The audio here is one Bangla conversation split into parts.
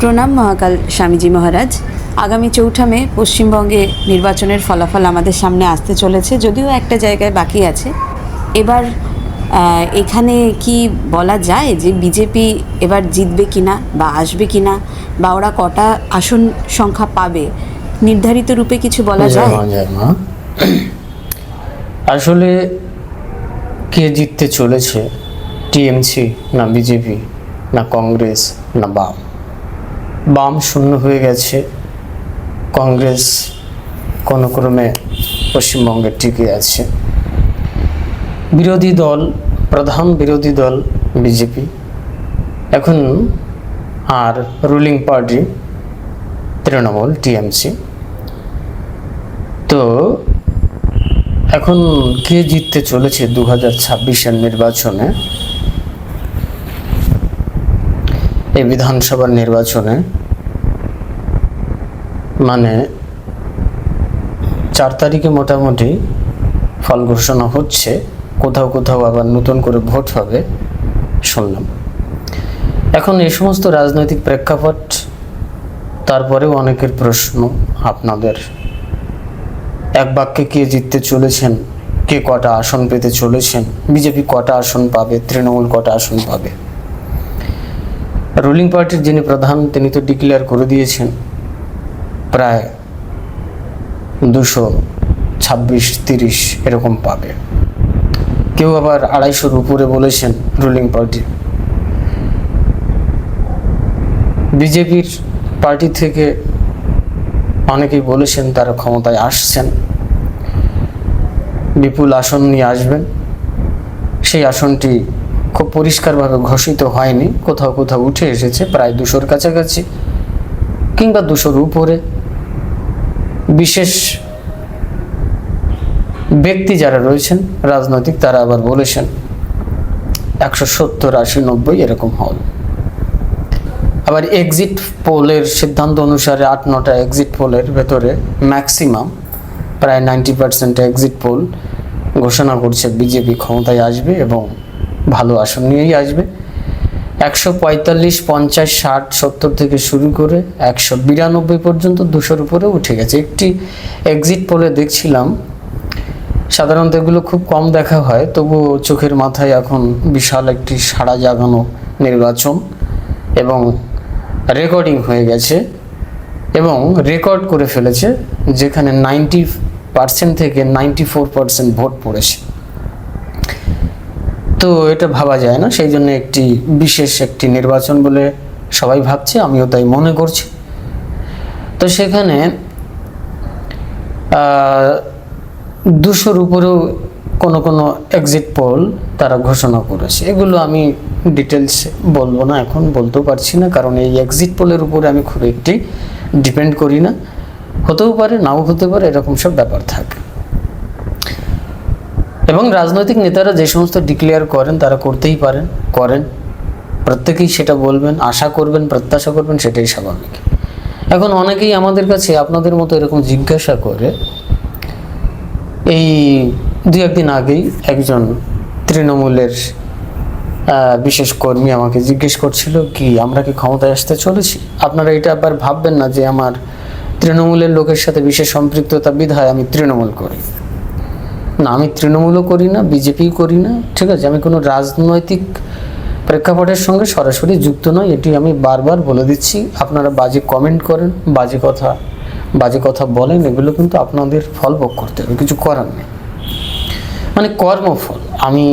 প্রণাম মহাকাল স্বামীজি মহারাজ। আগামী 4 মে পশ্চিমবঙ্গে নির্বাচনের ফলাফল আমাদের সামনে আসতে চলেছে, যদিও একটা জায়গায় বাকি আছে। এবার এখানে কি বলা যায় যে বিজেপি এবার জিতবে কিনা বা আসবে কিনা, বা ওরা কটা আসন সংখ্যা পাবে, নির্ধারিত রূপে কিছু বলা যায়? আসলে কে জিততে চলেছে, টিএমসি না বিজেপি না কংগ্রেস না বাম? বাম শূন্য হয়ে গেছে, কংগ্রেস কোনো ক্রমে পশ্চিমবঙ্গে টিকে আছে। বিরোধী দল, প্রধান বিরোধী দল বিজেপি এখন, আর রুলিং পার্টি তৃণমূল টিএমসি। তো এখন কে জিততে চলেছে 2026-এর নির্বাচনে? এই বিধানসভার নির্বাচনে মানে 4 তারিখে মোটামুটি ফল ঘোষণা হচ্ছে, কোথাও কোথাও আবার নতুন করে ভোট হবে শুনলাম। এখন এই সমস্ত রাজনৈতিক প্রেক্ষাপট, তারপরেও অনেকের প্রশ্ন আপনাদের, এক বাক্যে কে জিততে চলেছেন, কে কটা আসন পেতে চলেছেন, বিজেপি কটা আসন পাবে, তৃণমূল কটা আসন পাবে? রুলিং পার্টির যিনি প্রধান তিনি তো ডিক্লেয়ার করে দিয়েছেন প্রায় 226-30 এরকম পাবে। কেউ আবার 250-র উপরে বলেছেন রুলিং পার্টি। বিজেপির পার্টি থেকে অনেকেই বলেছেন তারা ক্ষমতায় আসছেন, বিপুল আসন নিয়ে আসবেন। সেই আসনটি খুব পরিষ্কারভাবে ঘোষিত হয়নি, কোথাও কোথাও উঠে এসেছে প্রায় 200-র কাছাকাছি কিংবা 200-র উপরে। বিশেষ ব্যক্তি যারা রয়েছেন রাজনৈতিক, তারা আবার বলেছেন 170, 80, 90 এরকম হবে। আবার এক্সিট পোলের সিদ্ধান্ত অনুসারে 8-9টা এক্সিট পোলের ভেতরে ম্যাক্সিমাম প্রায় 90% এক্সিট পোল ঘোষণা করছে বিজেপি ক্ষমতায় আসবে এবং ভালো আসন নিয়েই আসবে। 145, 50, 60, 70 থেকে শুরু করে 192 পর্যন্ত 200-র উপরে উঠে গেছে। একটি এক্সিট পোলে দেখছিলাম, সাধারণত এগুলো খুব কম দেখা হয়, তবুও চোখের মাথায় এখন বিশাল একটি সাড়া জাগানো নির্বাচন এবং রেকর্ডিং হয়ে গেছে এবং রেকর্ড করে ফেলেছে, যেখানে 90% থেকে 94% ভোট পড়েছে। তো এটা ভাবা যায় না, সেই জন্য একটি বিশেষ একটি নির্বাচন বলে সবাই ভাবছে, আমিও তাই মনে করছি। তো সেখানে 200-র উপরেও কোনো কোনো এক্সিট পোল তারা ঘোষণা করেছে। এগুলো আমি ডিটেলস বলবো না, এখন বলতেও পারছি না, কারণ এই এক্সিট পোলের উপরে আমি খুব একটি ডিপেন্ড করি না। হতেও পারে, নাও হতে পারে, এরকম সব ব্যাপার থাকে। এবং রাজনৈতিক নেতারা যে সমস্ত ডিক্লেয়ার করেন তারা করতেই পারেন, করেন, প্রত্যেকেই সেটা বলবেন, আশা করবেন, প্রত্যাশা করবেন, সেটাই স্বাভাবিক। এখন অনেকেই আমাদের কাছে আপনাদের মতো এরকম জিজ্ঞাসা করে। এই 2-1 দিন আগেই একজন তৃণমূলের বিশেষ কর্মী আমাকে জিজ্ঞেস করছিল, কি আমরা কি ক্ষমতায় আসতে চলেছি? আপনারা এটা আবার ভাববেন না যে আমার তৃণমূলের লোকের সাথে বিশেষ সম্পৃক্ততা বিধায় আমি তৃণমূল করি না। আমি তৃণমূলও করি না, বিজেপিও করি না, ঠিক আছে? আমি কোনো রাজনৈতিক প্রেক্ষাপটের সঙ্গে সরাসরি যুক্ত নয়, এটি আমি বারবার বলে দিচ্ছি। আপনারা বাজে কমেন্ট করেন, বাজে কথা বলেন, এগুলো কিন্তু আপনাদের ফল ভোগ করতে হবে, কিছু করার নেই, মানে কর্মফল। আমি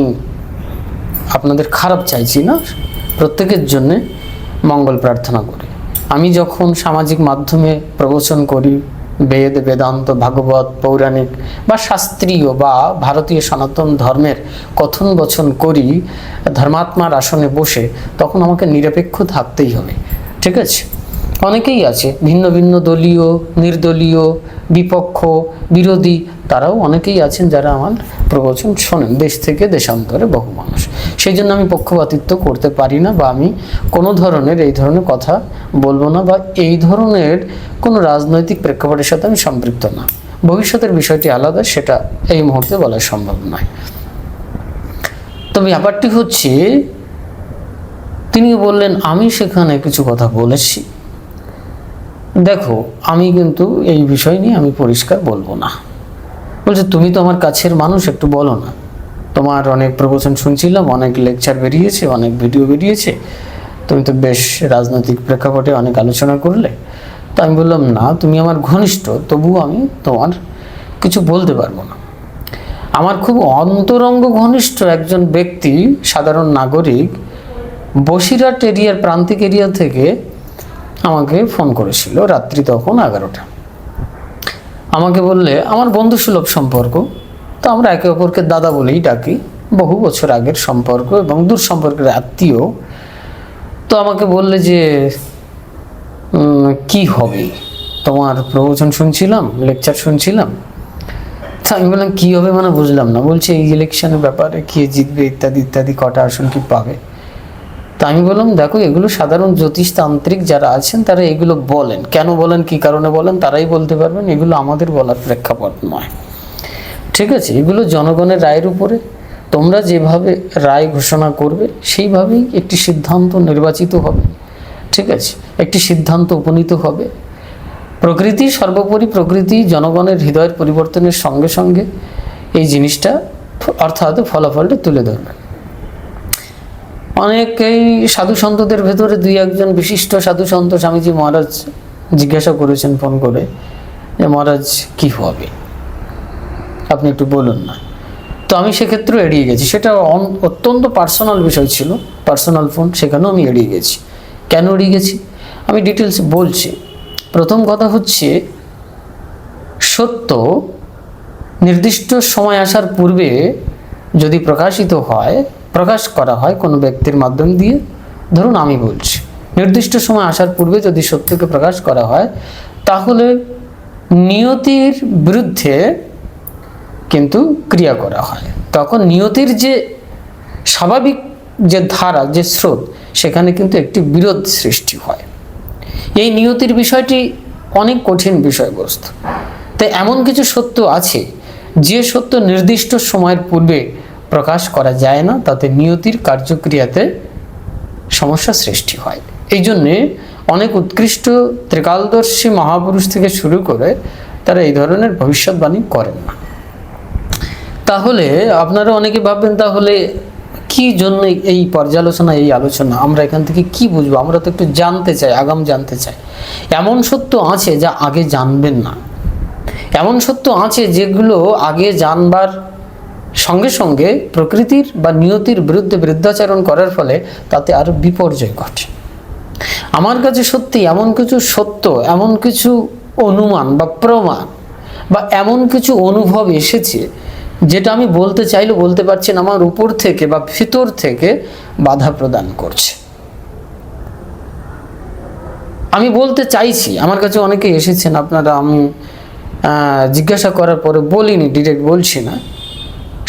আপনাদের খারাপ চাইছি না, প্রত্যেকের জন্যে মঙ্গল প্রার্থনা করি। আমি যখন সামাজিক মাধ্যমে প্রবচন করি, বেদ, বেদান্ত, ভাগবত, পৌরাণিক বা শাস্ত্রীয় বা ভারতীয় সনাতন ধর্মের কথন বচন করি ধর্মাত্মার আসনে বসে, তখন আমাকে নিরপেক্ষ থাকতেই হবে, ঠিক আছে? অনেকেই আছে ভিন্ন ভিন্ন দলীয়, নির্দলীয়, বিপক্ষ, বিরোধী, তারাও অনেকেই আছেন যারা আমার প্রবচন শোনেন, দেশ থেকে দেশান্তরে বহু মানুষ। সেই জন্য আমি পক্ষপাতিত্ব করতে পারি না, বা আমি কোনো ধরনের এই ধরনের কথা বলবো না, বা এই ধরনের কোনো রাজনৈতিক প্রেক্ষাপটের সাথে আমি সম্পৃক্ত না। ভবিষ্যতের বিষয়টি আলাদা, সেটা এই মুহূর্তে বলা সম্ভব নয়। তো ব্যাপারটি হচ্ছে, তিনি বললেন আমি সেখানে কিছু কথা বলেছি, দেখো আমি কিন্তু এই বিষয় নিয়ে আমি পরিষ্কার বলবো না। বলছে তুমি তো আমার কাছের মানুষ, একটু বলো না, তোমার অনেক প্রবচন শুনছিলাম, অনেক লেকচার বেরিয়েছে, অনেক ভিডিও বেরিয়েছে, তুমি তো বেশ রাজনৈতিক প্রেক্ষাপটে অনেক আলোচনা করলে। তো আমি বললাম না, তুমি আমার ঘনিষ্ঠ, তবুও আমি তোমার কিছু বলতে পারবো না। আমার খুব অন্তরঙ্গ ঘনিষ্ঠ একজন ব্যক্তি, সাধারণ নাগরিক, বসিরহাট এরিয়ার প্রান্তিক এরিয়া থেকে আমাকে ফোন করেছিল, রাত্রি তখন 11টা। আমাকে বললে, আমার বন্ধুসুলভ সম্পর্ক, তো আমরা একে অপরকে দাদা বলেই ডাকি, বহু বছর আগের সম্পর্ক এবং দূর সম্পর্কের আত্মীয়। তো আমাকে বললে যে কি হবে, তোমার প্রবচন শুনছিলাম, লেকচার শুনছিলাম। তা আমি বললাম কি হবে মানে বুঝলাম না। বলছে এই ইলেকশনের ব্যাপারে কে জিতবে ইত্যাদি ইত্যাদি, কটা আসন কি পাবে। তা আমি বললাম দেখো, এগুলো সাধারণ জ্যোতিষতান্ত্রিক যারা আছেন তারা এগুলো বলেন, কেন বলেন, কি কারণে বলেন, তারাই বলতে পারবেন, এগুলো আমাদের বলার প্রেক্ষাপট নয়। ঠিক আছে, এগুলো জনগণের রায়ের উপরে, তোমরা যেভাবে রায় ঘোষণা করবে সেইভাবেই একটি সিদ্ধান্ত নির্বাচিত হবে। ঠিক আছে, একটি সিদ্ধান্ত উপনীত হবে। প্রকৃতি সর্বোপরি, প্রকৃতি জনগণের হৃদয়ের পরিবর্তনের সঙ্গে সঙ্গে এই জিনিসটা অর্থাৎ ফলাফলটা তুলে ধরবে। অনেকেই সাধু সন্তদের ভেতরে দুই একজন বিশিষ্ট সাধু সন্ত স্বামীজি মহারাজ জিজ্ঞাসা করেছেন ফোন করে যে মহারাজ কি হবে, আপনি একটু বলুন না। তো আমি সেক্ষেত্রে এড়িয়ে গেছি, সেটা অত্যন্ত পার্সোনাল বিষয় ছিল, পার্সোনাল ফোন, সেখানেও আমি এড়িয়ে গেছি। কেন এড়িয়ে গেছি আমি ডিটেলস বলছি। প্রথম কথা হচ্ছে, সত্য নির্দিষ্ট সময় আসার পূর্বে যদি প্রকাশিত হয়, প্রকাশ করা হয় কোনো ব্যক্তির মাধ্যম দিয়ে, ধরুন আমি বলছি, নির্দিষ্ট সময় আসার পূর্বে যদি সত্যকে প্রকাশ করা হয়, তাহলে নিয়তির বিরুদ্ধে কিন্তু ক্রিয়া করা হয়। তখন নিয়তির যে স্বাভাবিক যে ধারা, যে স্রোত, সেখানে কিন্তু একটি বিরোধ সৃষ্টি হয়। এই নিয়তির বিষয়টি অনেক কঠিন বিষয়বস্তু। তাই এমন কিছু সত্য আছে যে সত্য নির্দিষ্ট সময়ের পূর্বে প্রকাশ করা যায় না, তাতে নিয়তির কার্যক্রিয়াতে সমস্যা সৃষ্টি হয়। এই জন্যে অনেক উৎকৃষ্ট ত্রিকালদর্শী মহাপুরুষ থেকে শুরু করে তারা এই ধরনের ভবিষ্যৎবাণী করেন না। তাহলে আপনারা অনেকে ভাববেন, তাহলে কি জন্য এই পর্যালোচনা, এই আলোচনা, আমরা এখান থেকে কি বুঝবো? আমরা তো একটু জানতে চাই, আগাম জানতে চাই। এমন সত্য আছে যা আগে জানবেন না, এমন সত্য আছে যেগুলো আগে জানবার সঙ্গে সঙ্গে প্রকৃতির বা নিয়তির বিরুদ্ধে বিরুদ্ধাচরণ করার ফলে তাতে আরো বিপর্যয় ঘটে। আমার কাছে সত্যি এমন কিছু সত্য, এমন কিছু অনুমান বা প্রমাণ বা এমন কিছু অনুভব এসেছে যেটা আমি বলতে চাইলেও বলতে পারছি না, আমার উপর থেকে বা ভিতর থেকে বাধা প্রদান করছে। আমি বলতে চাইছি, আমার কাছে অনেকে এসেছেন, আপনারা, আমি জিজ্ঞাসা করার পরে বলিনি, ডিরেক্ট বলছি না,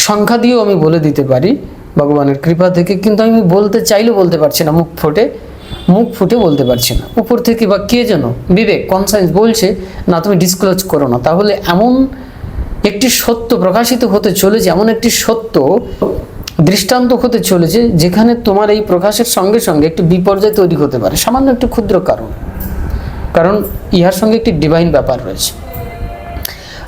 সংখ্যা দিয়েও আমি বলে দিতে পারি ভগবানের কৃপা থেকে, কিন্তু আমি বলতে চাইলেও বলতে পারছি না, মুখ ফুটে বলতে পারছি না। উপর থেকে বা কে যেন বিবেক, কনসায়েন্স বলছে না তুমি ডিসক্লোজ করো না। তাহলে এমন একটি সত্য প্রকাশিত হতে চলেছে, এমন একটি সত্য দৃষ্টান্ত হতে চলেছে যেখানে তোমার এই প্রকাশের সঙ্গে সঙ্গে একটি বিপর্যয় তৈরি হতে পারে, সামান্য একটি ক্ষুদ্র কারণ ইহার সঙ্গে একটি ডিভাইন ব্যাপার রয়েছে।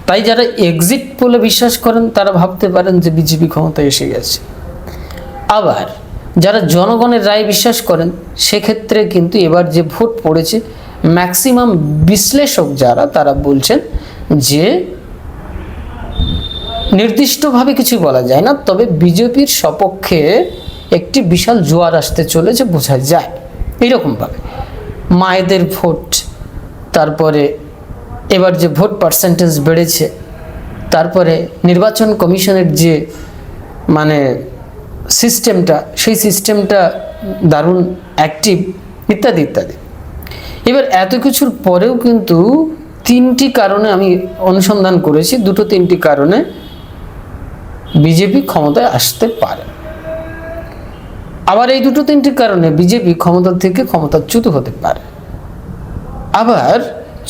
তাই যারা এক্সিট পোলে বিশ্বাস করেন তারা ভাবতে পারেন যে বিজেপি ক্ষমতায় এসে গেছে। আবার যারা জনগণের রায় বিশ্বাস করেন, সেক্ষেত্রে কিন্তু এবার যে ভোট পড়েছে, ম্যাক্সিমাম বিশ্লেষক যারা, তারা বলছেন যে নির্দিষ্টভাবে কিছু বলা যায় না, তবে বিজেপির সপক্ষে একটি বিশাল জোয়ার আসতে চলেছে বোঝা যায়। এইরকমভাবে মায়েদের ভোট, তারপরে এবার যে ভোট পার্সেন্টেজ বেড়েছে, তারপরে নির্বাচন কমিশনের যে সিস্টেমটা, সেই সিস্টেমটা দারুণ অ্যাক্টিভ, ইত্যাদি ইত্যাদি। এবার এত কিছুর পরেও কিন্তু তিনটি কারণে আমি অনুসন্ধান করেছি, দুটো তিনটি কারণে বিজেপি ক্ষমতায় আসতে পারে। আবার এই দুটো তিনটি কারণে বিজেপি ক্ষমতা থেকে ক্ষমতাচ্যুত হতে পারে। আবার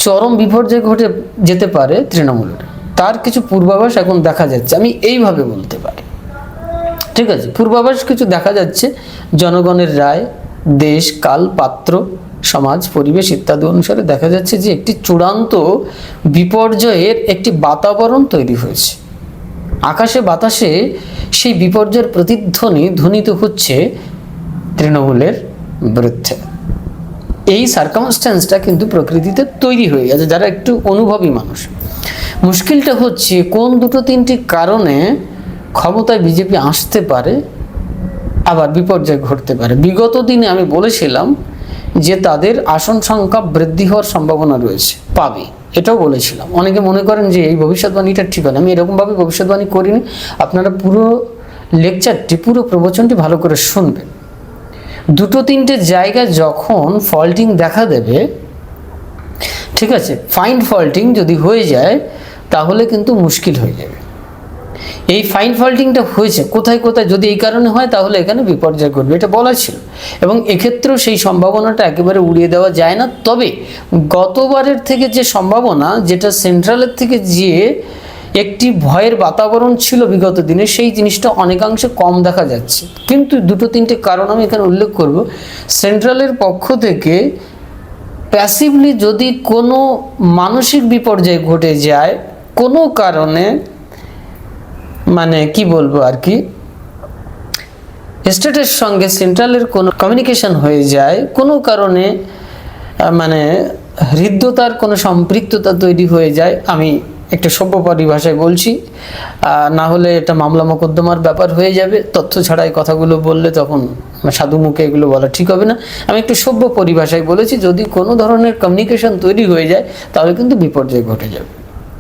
চরম বিপর্যয় ঘটে যেতে পারে তৃণমূলের, তার কিছু পূর্বাভাস এখন দেখা যাচ্ছে, আমি এইভাবে বলতে পারি। ঠিক আছে, পূর্বাভাস কিছু দেখা যাচ্ছে। জনগণের রায়, দেশ, কাল, পাত্র সমাজ, পরিবেশ ইত্যাদি অনুসারে দেখা যাচ্ছে যে একটি চূড়ান্ত বিপর্যয়ের একটি বাতাবরণ তৈরি হয়েছে। আকাশে বাতাসে সেই বিপর্যয়ের প্রতিধ্বনি ধ্বনিত হচ্ছে তৃণমূলের বিরুদ্ধে। এই সার্কামস্ট্যান্সটা কিন্তু প্রকৃতিতে তৈরি হয়ে গেছে যারা একটু অনুভবী মানুষ। মুশকিলটা হচ্ছে কোন দুটো তিনটি কারণে ক্ষমতায় বিজেপি আসতে পারে, আবার বিপর্যয় ঘটতে পারে। বিগত দিনে আমি বলেছিলাম যে তাদের আসন সংখ্যা বৃদ্ধি হওয়ার সম্ভাবনা রয়েছে, পাবে, এটাও বলেছিলাম। অনেকে মনে করেন যে এই ভবিষ্যৎবাণীটা ঠিক হয়। আমি এরকমভাবে ভবিষ্যৎবাণী করিনি। আপনারা পুরো লেকচারটি, পুরো প্রবচনটি ভালো করে শুনবেন। দুটো তিনটে জায়গায় যখন ফল্টিং দেখা দেবে, ঠিক আছে, ফাইন ফল্টিং যদি হয়ে যায় তাহলে কিন্তু মুশকিল হয়ে যাবে। এই ফাইন ফল্টিংটা হয়েছে কোথায় কোথায়, যদি এই কারণে হয় তাহলে এখানে বিপর্যয় ঘটবে, এটা বলা ছিল। এবং এক্ষেত্রেও সেই সম্ভাবনাটা একেবারে উড়িয়ে দেওয়া যায় না। তবে গতবারের থেকে যে সম্ভাবনা, যেটা সেন্ট্রালের থেকে যে একটি ভয়ের বাতাবরণ ছিল বিগত দিনে, সেই জিনিসটা অনেকাংশে কম দেখা যাচ্ছে। কিন্তু দুটো তিনটে কারণ আমি এখানে উল্লেখ করব। সেন্ট্রালের পক্ষ থেকে প্যাসিভলি যদি কোনো মানসিক বিপর্যয় ঘটে যায় কোনো কারণে, মানে কি বলবো আর কি, স্টেটের সঙ্গে সেন্ট্রালের কোনো কমিউনিকেশন হয়ে যায় কোনো কারণে, মানে হৃদ্যতার কোনো সম্পৃক্ততা তৈরি হয়ে যায়, আমি একটা সভ্য পরিভাষায় বলছি, না হলে এটা মামলা মোকদ্দমার ব্যাপার হয়ে যাবে। তথ্য ছাড়া এই কথাগুলো বললে তখন সাধু মুখে এগুলো বলা ঠিক হবে না। আমি একটু সভ্য পরিভাষায় বলেছি, যদি কোনো ধরনের কমিউনিকেশন তৈরি হয়ে যায় তাহলে কিন্তু বিপর্যয় ঘটে যাবে।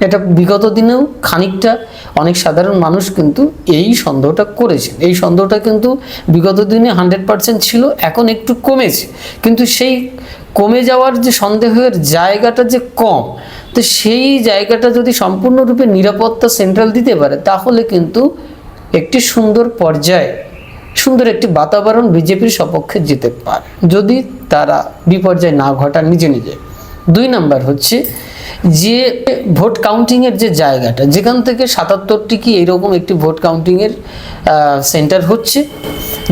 এটা বিগত দিনেও খানিকটা অনেক সাধারণ মানুষ কিন্তু এই সন্দেহটা করেছে। এই সন্দেহটা কিন্তু বিগত দিনে 100% ছিল, এখন একটু কমেছে। কিন্তু সেই কমে যাওয়ার যে সন্দেহের জায়গাটা যে কম, তো সেই জায়গাটা যদি সম্পূর্ণরূপে নিরাপত্তা সেন্ট্রাল দিতে পারে তাহলে কিন্তু একটি সুন্দর পর্যায়ে, সুন্দর একটি বাতাবরণ বিজেপির সপক্ষে যেতে পারে, যদি তারা বিপর্যয় না ঘটান নিজে নিজে। 2 নাম্বার হচ্ছে যে ভোট কাউন্টিংয়ের যে জায়গাটা, যেখান থেকে 77টি কি এইরকম একটি ভোট কাউন্টিংয়ের সেন্টার হচ্ছে,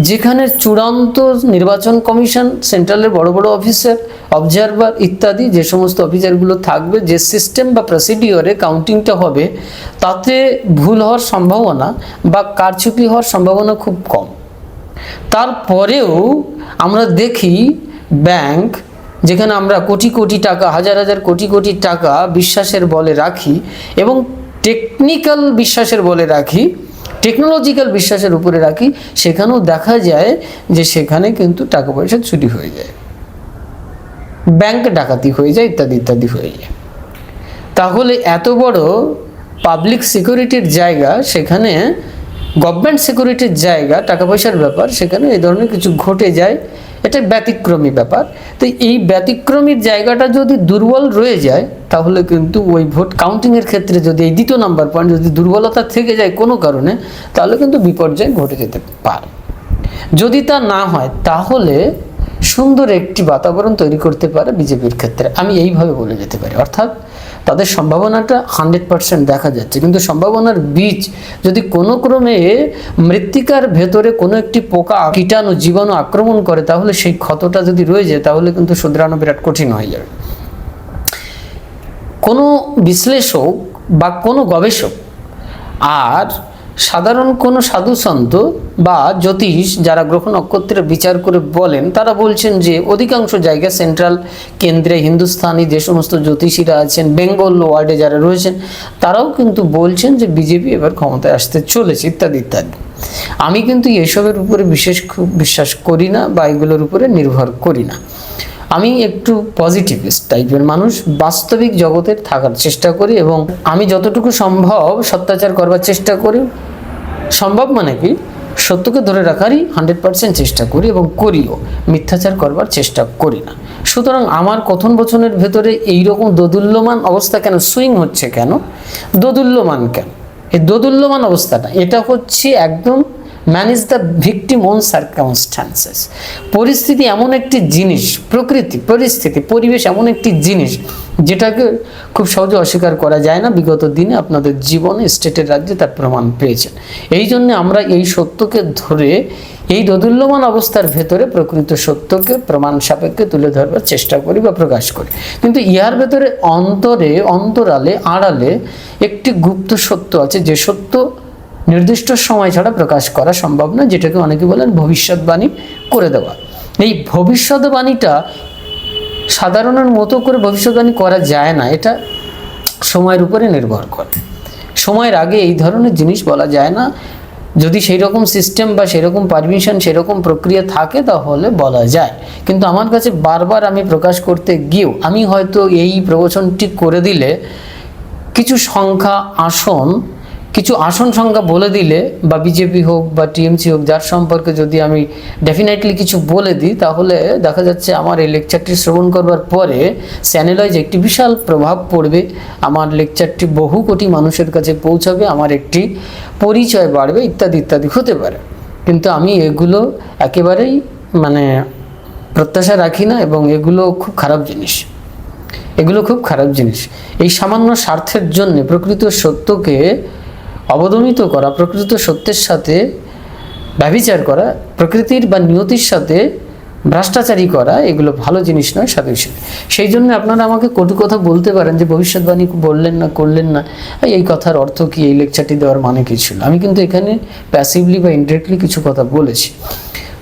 যেখানে চূড়ান্ত নির্বাচন কমিশন, সেন্ট্রালের বড় বড় অফিসার, অবজারভার ইত্যাদি যে সমস্ত অফিসারগুলো থাকবে, যে সিস্টেম বা প্রসিডিওরে কাউন্টিংটা হবে তাতে ভুল হওয়ার সম্ভাবনা বা কারচুপি হওয়ার সম্ভাবনা খুব কম। তারপরেও আমরা দেখি ব্যাংক, যেখানে আমরা কোটি কোটি টাকা, হাজার হাজার কোটি কোটি টাকা বিশ্বাসের বলে রাখি এবং টেকনিক্যাল বিশ্বাসের বলে রাখি, টেকনোলজিক্যাল বিশ্বাসের উপরে রাখি, সেখানেও দেখা যায় যে সেখানে কিন্তু টাকা পয়সা চুরি হয়ে যায়, ব্যাংক ডাকাতি হয়ে যায়, ইত্যাদি ইত্যাদি হয়ে যায়। তাহলে এত বড় পাবলিক সিকিউরিটির জায়গা, সেখানে গভর্নমেন্ট সিকিউরিটির জায়গা, টাকা পয়সার ব্যাপার, সেখানে এই ধরনের কিছু ঘটে যায়, এটা ব্যতিক্রমী ব্যাপার। তো এই ব্যতিক্রমীর জায়গাটা যদি দুর্বল রয়ে যায় তাহলে কিন্তু ওই ভোট কাউন্টিংয়ের ক্ষেত্রে যদি এই 2 নাম্বার পয়েন্ট যদি দুর্বলতা থেকে যায় কোনো কারণে, তাহলে কিন্তু বিপর্যয় ঘটে যেতে পারে। যদি তা না হয় তাহলে সুন্দর একটি বাতাবরণ তৈরি করতে পারে বিজেপির ক্ষেত্রে, আমি এইভাবে বলে যেতে পারি। অর্থাৎ তাদের সম্ভাবনাটা 100% দেখা যাচ্ছে, কিন্তু সম্ভাবনার বীজ যদি কোনো ক্রমে মৃত্তিকার ভেতরে কোনো একটি পোকা, কীটাণু, জীবাণু আক্রমণ করে তাহলে সেই ক্ষতটা যদি রয়ে যায় তাহলে কিন্তু শুধরানো বিরাট কঠিন হয়ে যাবে। কোনো বিশ্লেষক বা কোনো গবেষক আর সাধারণ কোনো সাধু সন্ত বা জ্যোতিষ যারা গ্রহ নক্ষত্রের বিচার করে বলেন, তারা বলছেন যে অধিকাংশ জায়গায় সেন্ট্রাল কেন্দ্রে হিন্দুস্তানি যে সমস্ত জ্যোতিষীরা আছেন, বেঙ্গল ওয়ার্ডে যারা রয়েছেন, তারাও কিন্তু বলছেন যে বিজেপি এবার ক্ষমতায় আসতে চলেছে, ইত্যাদি ইত্যাদি। আমি কিন্তু এসবের উপরে খুব বিশ্বাস করি না বা এগুলোর উপরে নির্ভর করি না। আমি একটু পজিটিভিস্ট টাইপের মানুষ, বাস্তবিক জগতের থাকার চেষ্টা করি এবং আমি যতটুকু সম্ভব সত্যাচার করবার চেষ্টা করি। সম্ভব মানে কি, সত্যকে ধরে রাখারই 100% চেষ্টা করি এবং করিও, মিথ্যাচার করবার চেষ্টা করি না। সুতরাং আমার কথন বচনের ভেতরে এইরকম দোদুল্যমান অবস্থা কেন, সুইং হচ্ছে কেন, দোদুল্যমান কেন? এই দোদুল্যমান অবস্থাটা, এটা হচ্ছে একদম man is the victim of circumstances. পরিস্থিতি এমন একটি জিনিস, প্রকৃতি, পরিস্থিতি, পরিবেশ এমন একটি জিনিস যেটাকে খুব সহজে অস্বীকার করা যায় না। বিগত দিনে আপনাদের জীবনে, স্টেটের রাজ্যে তার প্রমাণ পেয়েছেন। এই জন্য আমরা এই সত্যকে ধরে এই দোদুল্যমান অবস্থার ভেতরে প্রকৃত সত্যকে প্রমাণ সাপেক্ষে তুলে ধরবার চেষ্টা করি বা প্রকাশ করি। কিন্তু ইহার ভেতরে অন্তরে, অন্তরালে, আড়ালে একটি গুপ্ত সত্য আছে, যে সত্য নির্দিষ্ট সময় ছাড়া প্রকাশ করা সম্ভব না, যেটাকে অনেকে বলেন ভবিষ্যৎবাণী করে দেওয়া। এই ভবিষ্যৎবাণীটা সাধারণের মতো করে ভবিষ্যৎবাণী করা যায় না, এটা সময়ের উপরে নির্ভর করে। সময়ের আগে এই ধরনের জিনিস বলা যায় না। যদি সেই রকম সিস্টেম বা সেই রকম পারমিশন, সেই রকম প্রক্রিয়া থাকে তাহলে বলা যায়। কিন্তু আমার কাছে বারবার আমি প্রকাশ করতে গিয়েও আমি হয়তো এই প্রবচনটি করে দিলে কিছু সংখ্যা, কিছু আসন সংখ্যা বলে দিলে, বা বিজেপি হোক বা টিএমসি হোক, যার সম্পর্কে যদি আমি ডেফিনেটলি কিছু বলে দিই, তাহলে দেখা যাচ্ছে আমার এই লেকচারটি শ্রবণ করবার পরে চ্যানেলওয়াইজ একটি বিশাল প্রভাব পড়বে। আমার লেকচারটি বহু কোটি মানুষের কাছে পৌঁছাবে, আমার একটি পরিচয় বাড়বে, ইত্যাদি ইত্যাদি হতে পারে। কিন্তু আমি এগুলো একেবারেই প্রত্যাশা রাখি না, এবং এগুলো খুব খারাপ জিনিস। এই সামান্য স্বার্থের জন্য প্রকৃত সত্যকে অবদমিত করা, প্রকৃত সত্যের সাথে ব্যভিচার করা, প্রকৃতির বা নিয়তির সাথে ভ্রষ্টাচারী করা, এগুলো ভালো জিনিস নয় সাধু হিসেবে। সেই জন্য আপনারা আমাকে কটু কথা বলতে পারেন যে ভবিষ্যৎবাণী বললেন না, করলেন না, এই কথার অর্থ কি, এই লেকচারটি দেওয়ার মানে কি ছিল। আমি কিন্তু এখানে প্যাসিভলি বা ইনডিরেক্টলি কিছু কথা বলেছি।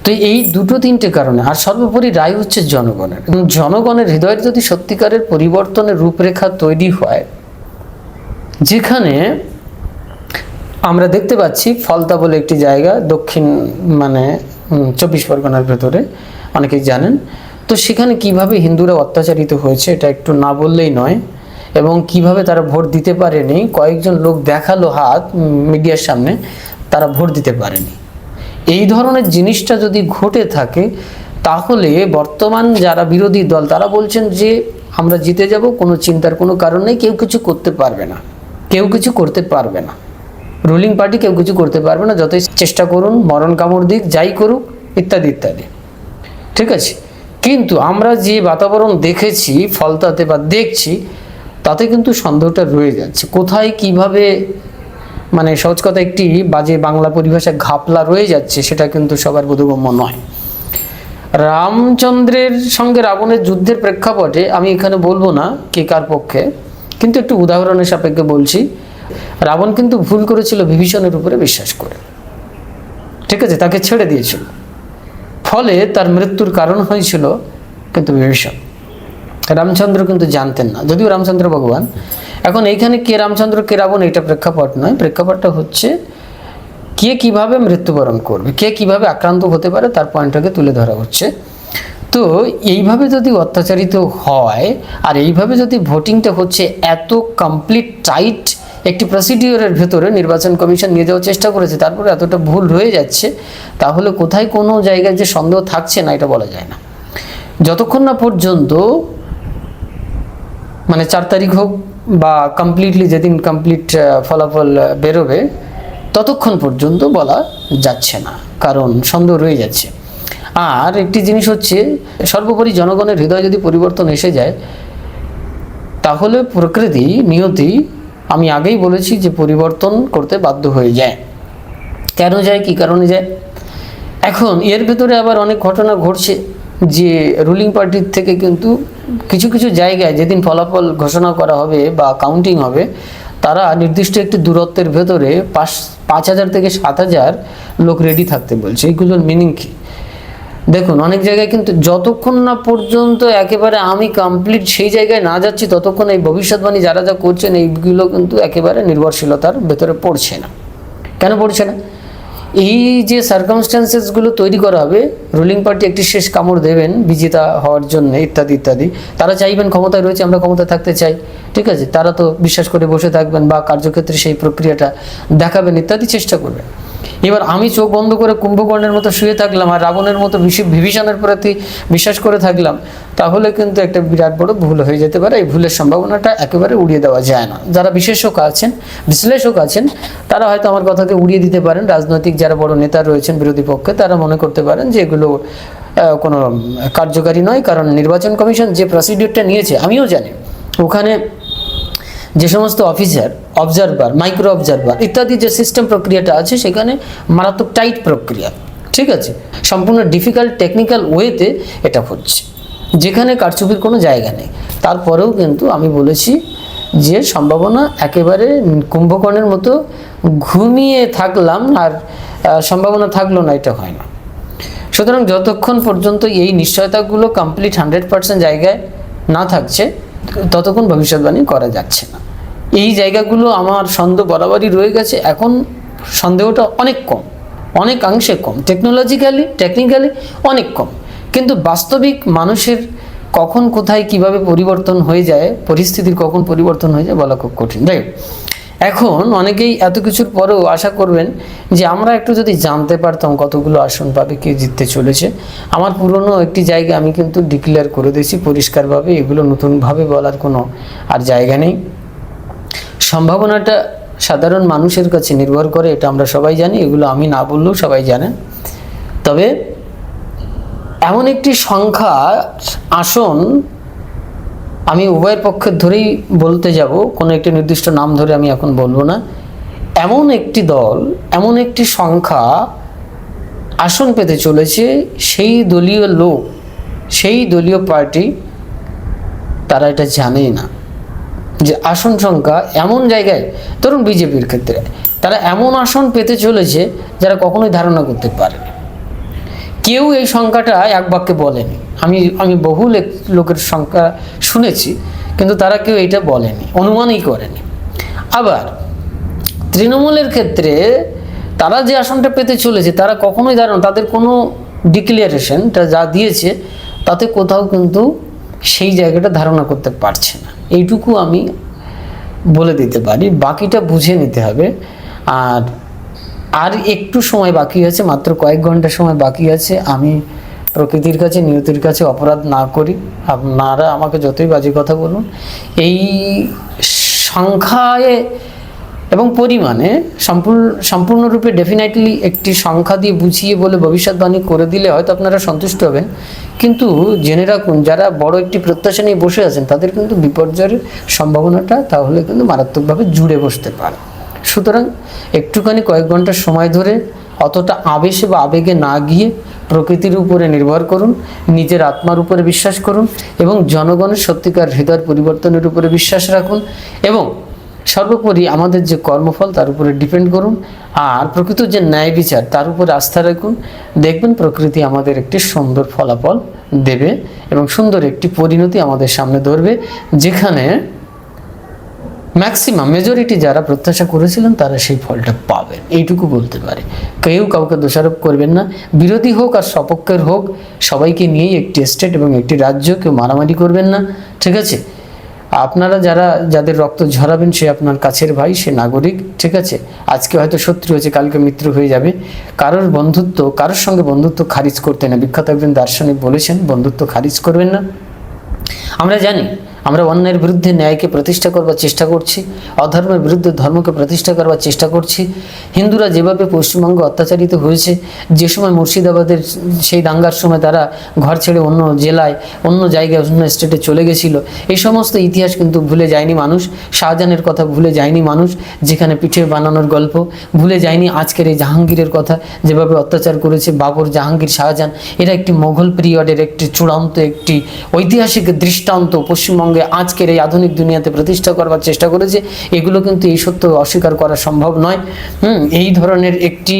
তো এই দুটো তিনটে কারণে, আর সর্বোপরি রায় হচ্ছে জনগণের। জনগণের হৃদয়ের যদি সত্যিকারের পরিবর্তনের রূপরেখা তৈরি হয়, যেখানে আমরা দেখতে পাচ্ছি ফলতা বলে একটি জায়গা, দক্ষিণ 24 পরগনার ভেতরে, অনেকেই জানেন। তো সেখানে কিভাবে হিন্দুরা অত্যাচারিত হয়েছে এটা একটু না বললেই নয়, এবং কিভাবে তারা ভোট দিতে পারেনি। কয়েকজন লোক দেখালো হাত মিডিয়ার সামনে, তারা ভোট দিতে পারেনি। এই ধরনের জিনিসটা যদি ঘটে থাকে, তাহলে বর্তমান যারা বিরোধী দল তারা বলছেন যে আমরা জিতে যাব, কোনো চিন্তার কোনো কারণ নেই, কেউ কিছু করতে পারবে না, রুলিং পার্টি কেউ কিছু করতে পারবে না, যতই চেষ্টা করুন, মরণ কামড় দিক, যাই করুক, ইত্যাদি ইত্যাদি। ঠিক আছে, কিন্তু আমরা যে বাতাবরণ দেখেছি ফলতাতে বা দেখছি, তাতে কিন্তু সন্দেহটা রয়ে যাচ্ছে। কোথায় কিভাবে সহজ কথা একটি বাজে বাংলা পরিভাষায় ঘাপলা রয়ে যাচ্ছে, সেটা কিন্তু সবার বোধগম্য নয়। রামচন্দ্রের সঙ্গে রাবণের যুদ্ধের প্রেক্ষাপটে আমি এখানে বলবো না কে কার পক্ষে, কিন্তু একটু উদাহরণের সাপেক্ষে বলছি। রাবণ কিন্তু ভুল করেছিল বিভীষণের উপরে বিশ্বাস করে, ঠিক আছে, তাকে ছেড়ে দিয়েছিল, ফলে তার মৃত্যুর কারণ হয়েছিল কিন্তু বিভীষণ। রামচন্দ্র কিন্তু জানতেন না, যদিও রামচন্দ্র ভগবান। এখন এইখানে কে রামচন্দ্র কে রাবণ এটা প্রেক্ষাপট নয়, প্রেক্ষাপটটা হচ্ছে কে কিভাবে মৃত্যুবরণ করবে, কে কিভাবে আক্রান্ত হতে পারে, তার পয়েন্টটাকে তুলে ধরা হচ্ছে। তো এইভাবে যদি অত্যাচারিত হয়, আর এইভাবে যদি ভোটিংটা হচ্ছে এত কমপ্লিট টাইট একটি প্রসিডিওরের ভেতরে নির্বাচন কমিশন নিয়ে যাওয়ার চেষ্টা করেছে, তারপরে এতটা ভুল রয়ে যাচ্ছে, তাহলে কোথায় কোনো জায়গায় যে সন্দেহ থাকছে না এটা বলা যায় না। যতক্ষণ না পর্যন্ত 4 তারিখ হোক বা কমপ্লিটলি যেদিন কমপ্লিট ফলাফল বেরোবে, ততক্ষণ পর্যন্ত বলা যাচ্ছে না, কারণ সন্দেহ রয়ে যাচ্ছে। আর একটি জিনিস হচ্ছে, সর্বোপরি জনগণের হৃদয়ে যদি পরিবর্তন এসে যায়, তাহলে প্রকৃতি, নিয়তি, আমি আগেই বলেছি যে পরিবর্তন করতে বাধ্য হয়ে যায়। কেন যায়, কি কারণে যায়? এখন এর ভেতরে আবার অনেক ঘটনা ঘটছে যে রুলিং পার্টির থেকে কিন্তু কিছু কিছু জায়গায় যেদিন ফলাফল ঘোষণা করা হবে বা কাউন্টিং হবে, তারা নির্দিষ্ট একটি দূরত্বের ভেতরে 5,000 থেকে 7,000 লোক রেডি থাকতে বলছে। এইগুলোর মিনিং কি? দেখুন, অনেক জায়গায় কিন্তু যতক্ষণ না পর্যন্ত একেবারে আমি কমপ্লিট সেই জায়গায় না যাচ্ছি, ততক্ষণ এই ভবিষ্যৎবাণী যারা যা করছেন এইগুলো কিন্তু একেবারে নির্ভরশীলতার ভেতরে পড়ছে না। কেন পড়ছে না? এই যে সার্কামস্ট্যান্সেসগুলো তৈরি করা হবে, রুলিং পার্টি একটি শেষ কামড় দেবেন বিজেতা হওয়ার জন্য, ইত্যাদি ইত্যাদি। তারা চাইবেন ক্ষমতায় রয়েছে, আমরা ক্ষমতায় থাকতে চাই, ঠিক আছে, তারা তো বিশ্বাস করে বসে থাকবেন বা কার্যক্ষেত্রে সেই প্রক্রিয়াটা দেখাবেন, ইত্যাদি চেষ্টা করবেন। এবার আমি চোখ বন্ধ করে কুম্ভকর্ণের মতো শুয়ে থাকলাম আর রাবণের মতো বিভীষণের প্রতি বিশ্বাস করে থাকলাম, তাহলে কিন্তু একটা বিরাট বড় ভুল হয়ে যেতে পারে। এই ভুলের সম্ভাবনাটা একেবারে উড়িয়ে দেওয়া যায় না। যারা বিশেষজ্ঞ আছেন, বিশ্লেষক আছেন, তারা হয়তো আমার কথাকে উড়িয়ে দিতে পারেন। রাজনৈতিক যারা বড় নেতা রয়েছেন বিরোধী পক্ষে, তারা মনে করতে পারেন যে এগুলো কোনো কার্যকারী নয়, কারণ নির্বাচন কমিশন যে প্রসিডিউরটা নিয়েছে আমিও জানি। ওখানে যে সমস্ত অফিসার, অবজারভার, মাইক্রো অবজারভার ইত্যাদি যে সিস্টেম প্রক্রিয়াটা আছে, সেখানে মারাত্মক টাইট প্রক্রিয়া, ঠিক আছে, সম্পূর্ণ ডিফিকাল্ট টেকনিক্যাল ওয়েতে এটা হচ্ছে, যেখানে কারচুপির কোনো জায়গা নেই। তারপরেও কিন্তু আমি বলেছি যে সম্ভাবনা একেবারে কুম্ভকর্ণের মতো ঘুমিয়ে থাকলাম আর সম্ভাবনা থাকলো না, এটা হয় না। সুতরাং যতক্ষণ পর্যন্ত এই নিশ্চয়তাগুলো কমপ্লিট 100% জায়গায় না থাকছে, ততক্ষণ ভবিষ্যৎবাণী করা যাচ্ছে না। এই জায়গাগুলো আমার সন্দেহ বরাবরই রয়ে গেছে। এখন সন্দেহটা অনেক কম, অনেকাংশে কম, টেকনিক্যালি অনেক কম, কিন্তু বাস্তবিক মানুষের কখন কোথায় কিভাবে পরিবর্তন হয়ে যায়, পরিস্থিতির কখন পরিবর্তন হয়ে যায় বলা খুব কঠিন। রাইট? এখন অনেকেই এত কিছুর পরেও আশা করবেন যে আমরা একটু যদি জানতে পারতাম কতগুলো আসন পাবে, কে জিততে চলেছে। আমার পুরনো একটি জায়গা আমি কিন্তু ডিক্লেয়ার করে দিয়েছি পরিষ্কারভাবে, এগুলো নতুনভাবে বলার কোনো আর জায়গা নেই। সম্ভাবনাটা সাধারণ মানুষের কাছে নির্ভর করে, এটা আমরা সবাই জানি, এগুলো আমি না বললেও সবাই জানেন। তবে এমন একটি সংখ্যা আসন আমি উভয়ের পক্ষের ধরেই বলতে যাব, কোনো একটি নির্দিষ্ট নাম ধরে আমি এখন বলবো না। এমন একটি দল, এমন একটি সংখ্যা আসন পেতে চলেছে, সেই দলীয় লোক, সেই দলীয় পার্টি, তারা এটা জানেই না যে আসন সংখ্যা এমন জায়গায়, ধরুন বিজেপির ক্ষেত্রে, তারা এমন আসন পেতে চলেছে যারা কখনোই ধারণা করতে পারেনি। কেউ এই সংখ্যাটা এক বাক্যে বলেনি। আমি বহু লোকের সংখ্যা শুনেছি, কিন্তু তারা কেউ এটা বলেনি, অনুমানই করেনি। আবার তৃণমূলের ক্ষেত্রে তারা যে আসনটা পেতে চলেছে, তারা কখনোই ধারণা, তাদের কোনো ডিক্লারেশনটা যা দিয়েছে তাতে কোথাও কিন্তু সেই জায়গাটা ধারণা করতে পারছে না, এইটুকু আমি বলে দিতে পারি। বাকিটা বুঝে নিতে হবে। আর একটু সময় বাকি আছে, মাত্র কয়েক ঘন্টা সময় বাকি আছে। আমি প্রকৃতির কাছে, নিয়তির কাছে অপরাধ না করি। আপনারা আমাকে যতই বাজে কথা বলুন, এই সংখ্যায় এবং পরিমাণে সম্পূর্ণরূপে ডেফিনেটলি একটি সংখ্যা দিয়ে বুঝিয়ে বলে ভবিষ্যৎবাণী করে দিলে হয়তো আপনারা সন্তুষ্ট হবেন, কিন্তু জেনে রাখুন যারা বড় একটি প্রত্যাশা নিয়ে বসে আছেন, তাদের কিন্তু বিপর্যয়ের সম্ভাবনাটা তাহলে কিন্তু মারাত্মকভাবে জুড়ে বসতে পারে। সুতরাং একটুখানি কয়েক ঘন্টা সময় ধরে অতটা আবেশে বা আবেগে না গিয়ে প্রকৃতির উপরে নির্ভর করুন, নিজের আত্মার উপরে বিশ্বাস করুন এবং জনগণের সত্যিকার হৃদয়ের পরিবর্তনের উপরে বিশ্বাস রাখুন এবং সর্বোপরি আমাদের যে কর্মফল তার উপরে ডিপেন্ড করুন আর প্রকৃত যে ন্যায় বিচার তার উপরে আস্থা রাখুন। দেখবেন প্রকৃতি আমাদের একটি সুন্দর ফলাফল দেবে এবং সুন্দর একটি পরিণতি আমাদের সামনে ধরবে, যেখানে ম্যাক্সিমাম মেজরিটি যারা প্রত্যাশা করেছিলেন তারা সেই ফলটা পাবেন, এইটুকু বলতে পারে। কেউ কাউকে দোষারোপ করবেন না, বিরোধী হোক আর সপক্ষের হোক, সবাইকে নিয়েই একটি স্টেট এবং একটি রাজ্য, কেউ মারামারি করবেন না, ঠিক আছে? আপনারা যাদের রক্ত ঝরাবেন সে আপনার কাছের ভাই, সে নাগরিক, ঠিক আছে? আজকে হয়তো শত্রু হয়েছে, কালকে মিত্র হয়ে যাবে। কারোর সঙ্গে বন্ধুত্ব খারিজ করতে না। বিখ্যাত একজন দার্শনিক বলেছেন, বন্ধুত্ব খারিজ করবেন না। আমরা জানি আমরা অন্যায়ের বিরুদ্ধে ন্যায়কে প্রতিষ্ঠা করবার চেষ্টা করছি, অধর্মের বিরুদ্ধে ধর্মকে প্রতিষ্ঠা করবার চেষ্টা করছি। হিন্দুরা যেভাবে পশ্চিমবঙ্গে অত্যাচারিত হয়েছে, যে সময় মুর্শিদাবাদের সেই দাঙ্গার সময় তারা ঘর ছেড়ে অন্য জেলায়, অন্য জায়গায়, অন্য স্টেটে চলে গেছিল, এই সমস্ত ইতিহাস কিন্তু ভুলে যায়নি মানুষ। শাহজাহানের কথা ভুলে যায়নি মানুষ, যেখানে পিঠে বানানোর গল্প ভুলে যায়নি। আজকের এই জাহাঙ্গীরের কথা, যেভাবে অত্যাচার করেছে বাবর, জাহাঙ্গীর, শাহজাহান, এরা একটি মোগল পিরিয়ডের একটি চূড়ান্ত একটি ঐতিহাসিক দৃষ্টান্ত পশ্চিমবঙ্গে আজকের এই আধুনিক দুনিয়াতে প্রতিষ্ঠা করবার চেষ্টা করেছে। এগুলো কিন্তু এই সত্য অস্বীকার করা সম্ভব নয়। এই ধরনের একটি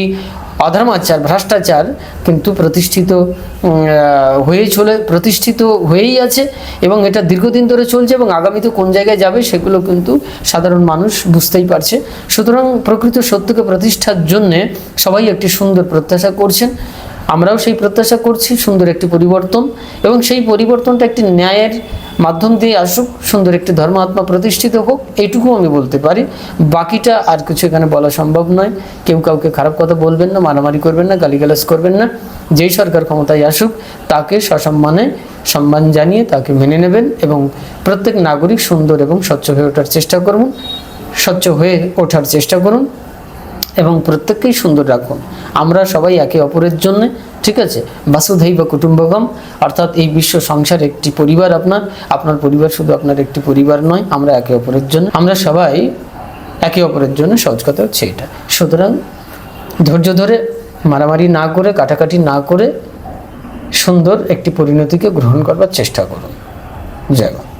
অধর্মাচার, ভ্রষ্টাচার কিন্তু প্রতিষ্ঠিত হয়েই আছে এবং এটা দীর্ঘদিন ধরে চলছে এবং আগামীতে কোন জায়গায় যাবে সেগুলো কিন্তু সাধারণ মানুষ বুঝতেই পারছে। সুতরাং প্রকৃত সত্যকে প্রতিষ্ঠার জন্যে সবাই একটি সুন্দর প্রত্যাশা করছেন। আমরাও সেই প্রত্যাশা করছি সুন্দর একটি পরিবর্তন, এবং সেই পরিবর্তনটা একটি ন্যায়ের মাধ্যম দিয়ে আসুক, সুন্দর একটি ধর্ম আত্মা প্রতিষ্ঠিত হোক, এইটুকু আমি বলতে পারি। বাকিটা আর কিছু এখানে বলা সম্ভব নয়। কেউ কাউকে খারাপ কথা বলবেন না, মারামারি করবেন না, গালিগালাজ করবেন না। যেই সরকার ক্ষমতায় আসুক তাকে সসম্মানে সম্মান জানিয়ে তাকে মেনে নেবেন, এবং প্রত্যেক নাগরিক সুন্দর এবং স্বচ্ছ হয়ে ওঠার চেষ্টা করুন, এবং প্রত্যেককেই সুন্দর রাখুন। আমরা সবাই একে অপরের জন্য, ঠিক আছে, বাসুধৈব কুটুম্বকম, অর্থাৎ এই বিশ্ব সংসার একটি পরিবার। আপনার পরিবার শুধু আপনার একটি পরিবার নয়, আমরা একে অপরের জন্য, আমরা সবাই একে অপরের জন্য। সহজ কথা হচ্ছে এটা। সুতরাং ধৈর্য ধরে, মারামারি না করে, কাটাকাটি না করে সুন্দর একটি পরিণতিকে গ্রহণ করবার চেষ্টা করুন। জয় মা।